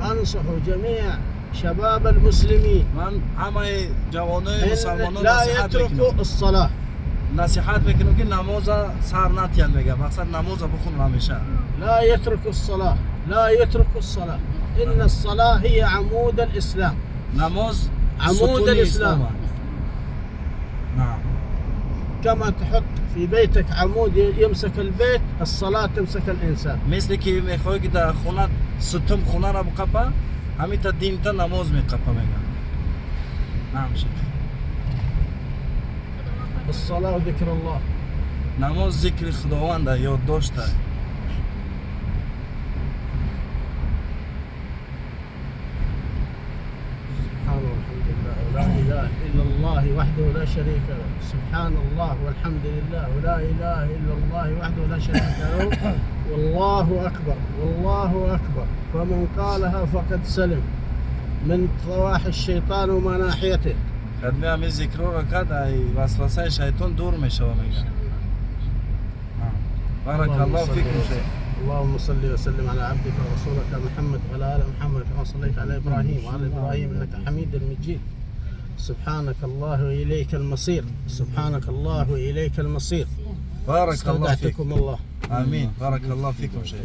أنصح جميع شباب المسلمين من همه جوانای مسلمانان لا نصیحت يتركوا میکنم الصلاة. نصیحت میکنم که نماز سر نتین بگه مقصد نماز بخون همیشه. لا يتركوا الصلاة، لا يتركوا الصلاة. إن الصلاة هي عمود الإسلام. نماز عمود ستون الإسلام. اسلام. نعم. كما تحط في بيتك عمود يمسك البيت، الصلاة تمسك الإنسان. مثل که میخوای که در خونه ستم خونه را بقپه همین تا دین تا نماز میقپه میگه. نعم شیخ. الصلاة وذكر الله. نماز ذکر خداوند یاد داشته. سبحان والحمد لله ولا إله إلا الله وحده لا شريك له. سبحان الله والحمد لله ولا إله إلا الله وحده لا شريك له. والله أكبر والله أكبر. فمن قالها فقد سلم من طواح الشيطان ومناحيته. خدمه همین ذکر را کرد ای وسوسه شیطان دور میشه میگه. بارك الله فيكم شيخ. اللهم صل وسلم على عبدك ورسولك محمد وعلى ال محمد كما صليت على ابراهيم وعلى ابراهيم انك حميد مجيد. سبحانك الله واليك المصير. سبحانك الله واليك المصير. بارك الله فيكم. الله. امين. بارك الله فيكم شيخ.